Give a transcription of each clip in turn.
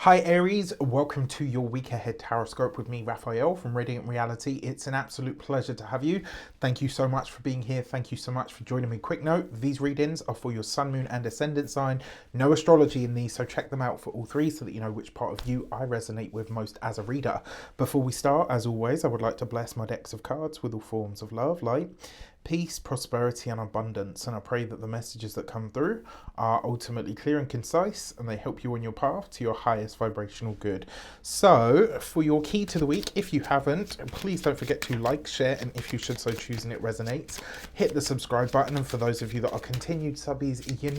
Hi Aries, welcome to your week ahead Taroscope with me, Raphael from Reydiant Reality. It's an absolute pleasure to have you. Thank you so much for being here. Thank you so much for joining me. Quick note, these readings are for your sun, moon and ascendant sign. No astrology in these, so check them out for all three so that you know which part of you I resonate with most as a reader. Before we start, as always, I would like to bless my decks of cards with all forms of love, light, peace, prosperity and abundance, and I pray that the messages that come through are ultimately clear and concise and they help you on your path to your highest vibrational good. So for your key to the week, if you haven't, please don't forget to like, share, and if you should so choose and it resonates, hit the subscribe button. And for those of you that are continued subbies, you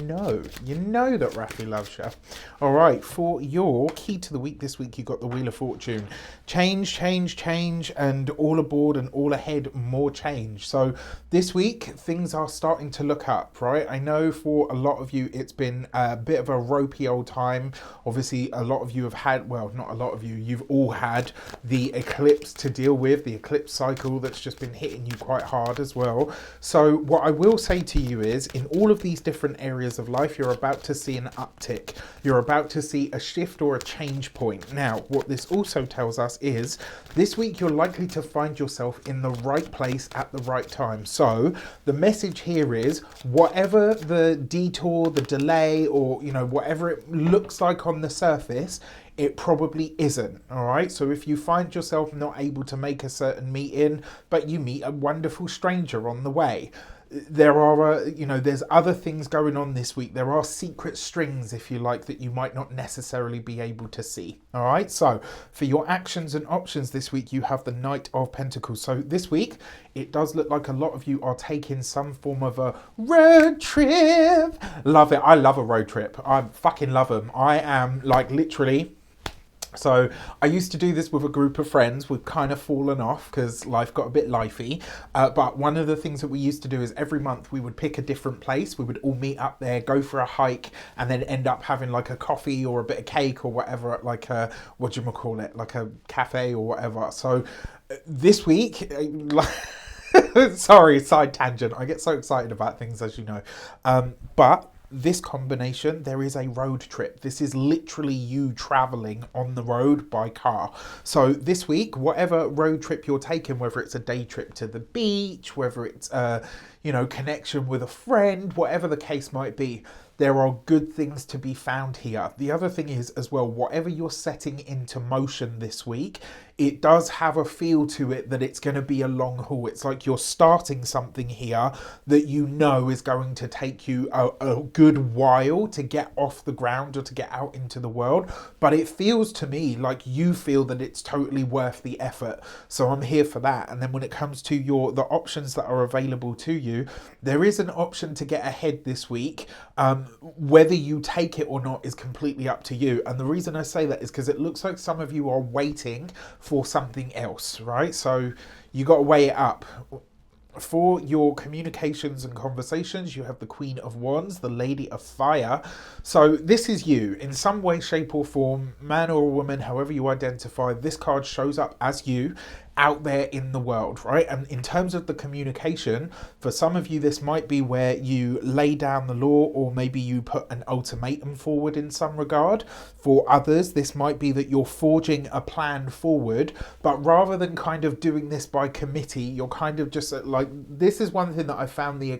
know that Rafi loves you. All right, for your key to the week this week, you got the Wheel of Fortune. Change, change, change, and all aboard and all ahead, more change. So this week, things are starting to look up, right? I know for a lot of you, it's been a bit of a ropey old time. Obviously, a lot of you have had, well, not a lot of you, you've all had the eclipse to deal with, the eclipse cycle that's just been hitting you quite hard as well. So what I will say to you is, in all of these different areas of life, you're about to see an uptick. You're about to see a shift or a change point. Now, what this also tells us is, this week you're likely to find yourself in the right place at the right time. So the message here is, whatever the detour, the delay, or whatever it looks like on the surface, it probably isn't. All right, so if you find yourself not able to make a certain meeting, but you meet a wonderful stranger on the way, there are there's other things going on this week. There are secret strings, if you like, that you might not necessarily be able to see. All right, so for your actions and options this week, you have the Knight of Pentacles. So this week it does look like a lot of you are taking some form of a road trip. Love it. I love a road trip. I fucking love them. I am like literally. So I used to do this with a group of friends. We've kind of fallen off because life got a bit lifey. But one of the things that we used to do is every month we would pick a different place. We would all meet up there, go for a hike, and then end up having like a coffee or a bit of cake or whatever at like a, like a cafe or whatever. So this week, sorry, side tangent. I get so excited about things, as you know. But this combination, there is a road trip. This is literally you traveling on the road by car. So this week, whatever road trip you're taking, whether it's a day trip to the beach, whether it's a connection with a friend, whatever the case might be, there are good things to be found here. The other thing is as well, whatever you're setting into motion this week, it does have a feel to it that it's going to be a long haul. It's like you're starting something here that you know is going to take you a good while to get off the ground or to get out into the world. But it feels to me like you feel that it's totally worth the effort. So I'm here for that. And then when it comes to the options that are available to you, there is an option to get ahead this week. Whether you take it or not is completely up to you. And the reason I say that is because it looks like some of you are waiting for something else, right? So you got to weigh it up. For your communications and conversations, you have the Queen of Wands, the Lady of Fire. So this is you in some way, shape or form, man or woman, however you identify. This card shows up as you out there in the world, right? And in terms of the communication, for some of you, this might be where you lay down the law, or maybe you put an ultimatum forward in some regard. For others, this might be that you're forging a plan forward, but rather than kind of doing this by committee, you're kind of just like, this is one thing that I found the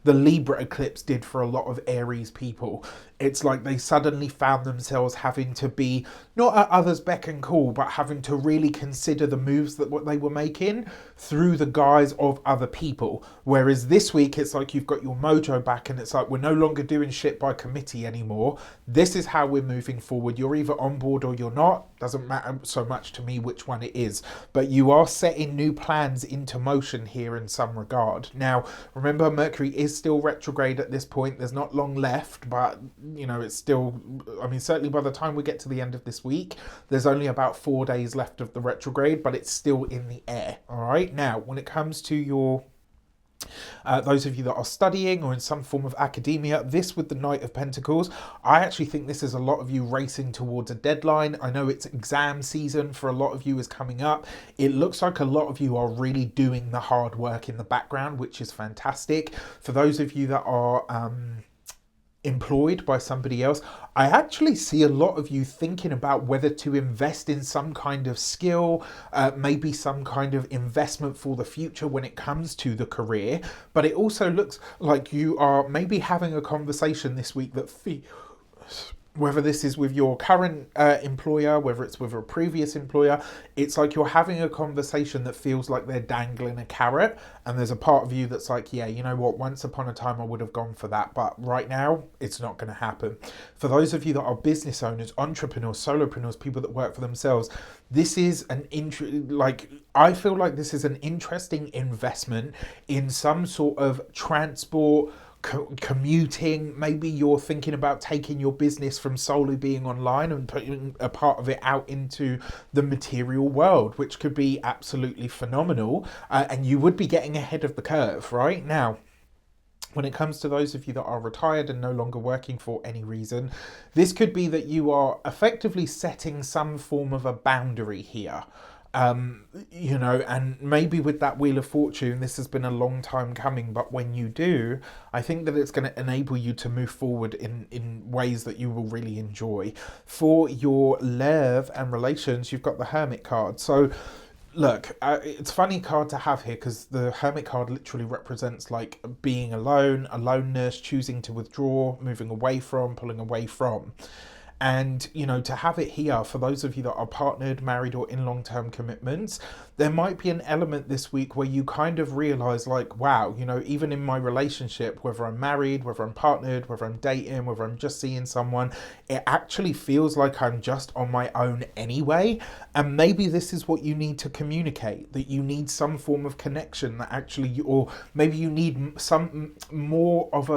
Libra eclipse did for a lot of Aries people. It's like they suddenly found themselves having to be not at others' beck and call, but having to really consider the moves that what they were making through the guise of other people. Whereas this week, it's like you've got your mojo back and it's like, we're no longer doing shit by committee anymore. This is how we're moving forward. You're either on board or you're not. Doesn't matter so much to me which one it is. But you are setting new plans into motion here in some regard. Now, remember, Mercury is still retrograde at this point. There's not long left, but it's still, certainly by the time we get to the end of this week, there's only about 4 days left of the retrograde, but it's still in the air. All right. Now, when it comes to your those of you that are studying or in some form of academia, this with the Knight of Pentacles, I actually think this is a lot of you racing towards a deadline. I know it's exam season for a lot of you is coming up. It looks like a lot of you are really doing the hard work in the background, which is fantastic. For those of you that are employed by somebody else. I actually see a lot of you thinking about whether to invest in some kind of skill, maybe some kind of investment for the future when it comes to the career. But it also looks like you are maybe having a conversation this week that whether this is with your current employer, whether it's with a previous employer, it's like you're having a conversation that feels like they're dangling a carrot, and there's a part of you that's like, yeah, you know what, once upon a time I would have gone for that, but right now it's not going to happen. For those of you that are business owners, entrepreneurs, solopreneurs, people that work for themselves, this is I feel like this is an interesting investment in some sort of transport, commuting. Maybe you're thinking about taking your business from solely being online and putting a part of it out into the material world, which could be absolutely phenomenal, and you would be getting ahead of the curve right now. When it comes to those of you that are retired and no longer working for any reason, this could be that you are effectively setting some form of a boundary here. And maybe with that Wheel of Fortune, this has been a long time coming, but when you do, I think that it's going to enable you to move forward in ways that you will really enjoy. For your love and relations, you've got the Hermit card. So look, it's a funny card to have here because the Hermit card literally represents like being alone, aloneness, choosing to withdraw, moving away from, pulling away from. And, to have it here, for those of you that are partnered, married, or in long-term commitments, there might be an element this week where you kind of realize like, wow, even in my relationship, whether I'm married, whether I'm partnered, whether I'm dating, whether I'm just seeing someone, it actually feels like I'm just on my own anyway. And maybe this is what you need to communicate, that you need some form of connection that actually, or maybe you need some more of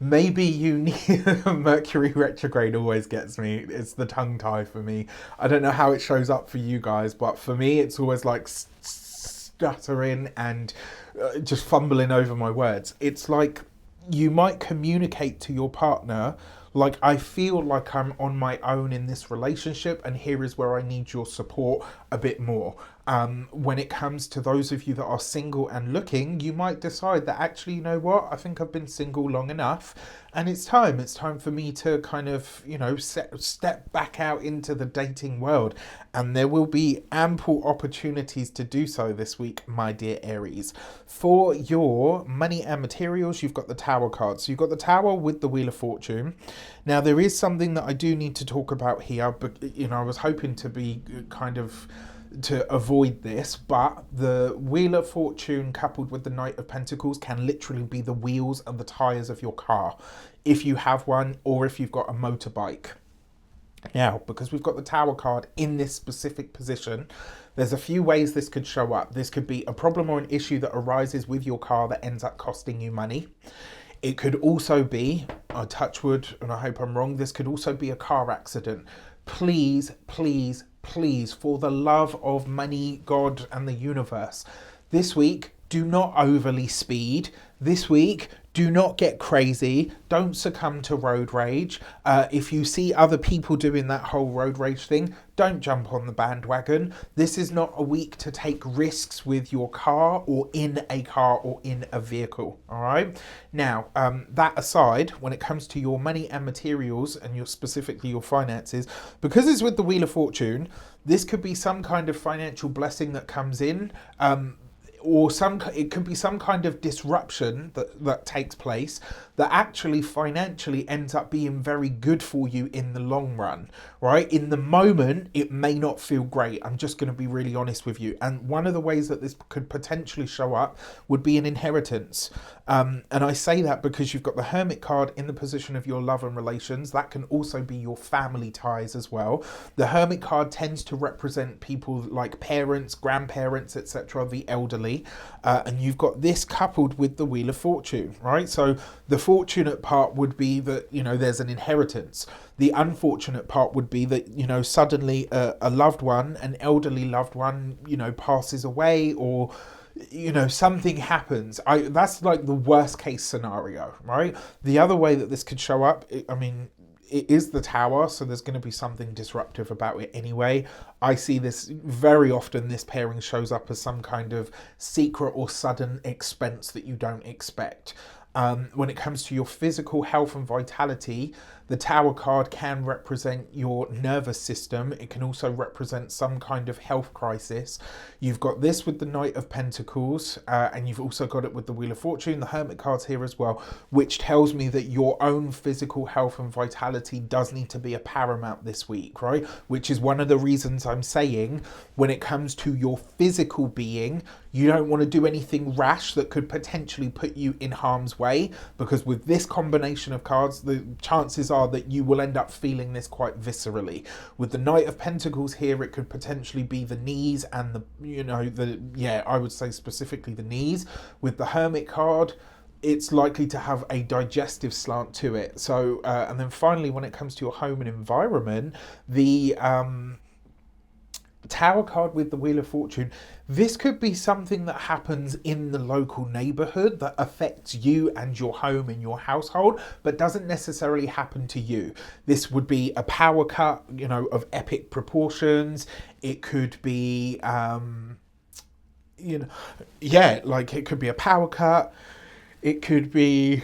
maybe you need Mercury retrograde always gets me. It's the tongue tie for me. I don't know how it shows up for you guys, but for me it's always like stuttering and just fumbling over my words. It's like you might communicate to your partner like, I feel like I'm on my own in this relationship, and here is where I need your support a bit more. When it comes to those of you that are single and looking, you might decide that actually, you know what, I think I've been single long enough and it's time for me to kind of, step back out into the dating world. And there will be ample opportunities to do so this week, my dear Aries. For your money and materials, you've got the Tower card. So you've got the Tower with the Wheel of Fortune. Now, there is something that I do need to talk about here, but, I was hoping to be to avoid this, but the Wheel of Fortune coupled with the Knight of Pentacles can literally be the wheels and the tires of your car, if you have one or if you've got a motorbike. Now, because we've got the Tower card in this specific position, there's a few ways this could show up. This could be a problem or an issue that arises with your car that ends up costing you money. It could also be, I touch wood and I hope I'm wrong, this could also be a car accident. Please, please, please, for the love of money, God, and the universe, this week, do not overly speed. This week, do not get crazy. Don't succumb to road rage. If you see other people doing that whole road rage thing, don't jump on the bandwagon. This is not a week to take risks with your car or in a car or in a vehicle. All right. Now, that aside, when it comes to your money and materials and specifically your finances, because it's with the Wheel of Fortune, this could be some kind of financial blessing that comes in. Or it could be some kind of disruption that takes place that actually financially ends up being very good for you in the long run, right? In the moment, it may not feel great. I'm just going to be really honest with you. And one of the ways that this could potentially show up would be an inheritance. And I say that because you've got the Hermit card in the position of your love and relations. That can also be your family ties as well. The Hermit card tends to represent people like parents, grandparents, etc., the elderly. And you've got this coupled with the Wheel of Fortune, right? So the fortunate part would be that, there's an inheritance. The unfortunate part would be that, suddenly a loved one, an elderly loved one, passes away, or something happens. That's like the worst case scenario, right? The other way that this could show up, it is the Tower, so there's going to be something disruptive about it anyway. I see this very often. This pairing shows up as some kind of secret or sudden expense that you don't expect. When it comes to your physical health and vitality, the Tower card can represent your nervous system. It can also represent some kind of health crisis. You've got this with the Knight of Pentacles, and you've also got it with the Wheel of Fortune, the Hermit cards here as well, which tells me that your own physical health and vitality does need to be a paramount this week, right? Which is one of the reasons I'm saying when it comes to your physical being, you don't want to do anything rash that could potentially put you in harm's way, because with this combination of cards, the chances are that you will end up feeling this quite viscerally. With the Knight of Pentacles here, it could potentially be the knees and I would say specifically the knees. With the Hermit card, it's likely to have a digestive slant to it. So, and then finally, when it comes to your home and environment, the Tower card with the Wheel of Fortune, this could be something that happens in the local neighborhood that affects you and your home and your household, but doesn't necessarily happen to you. This would be a power cut, of epic proportions. It could be, it could be a power cut. It could be,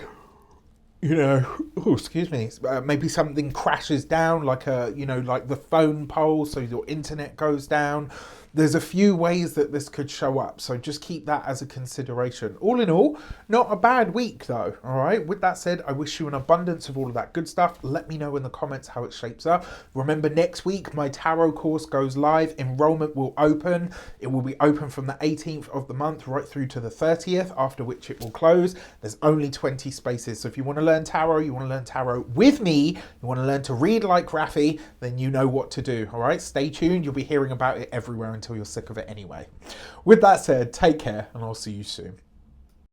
maybe something crashes down, like like the phone pole, so your internet goes down. There's a few ways that this could show up, so just keep that as a consideration. All in all, not a bad week though, all right? With that said, I wish you an abundance of all of that good stuff. Let me know in the comments how it shapes up. Remember, next week, my tarot course goes live. Enrollment will open. It will be open from the 18th of the month right through to the 30th, after which it will close. There's only 20 spaces, so if you want to learn tarot, you want to learn tarot with me, you want to learn to read like Raffi, then you know what to do, all right? Stay tuned. You'll be hearing about it everywhere until you're sick of it anyway. With that said, take care, and I'll see you soon.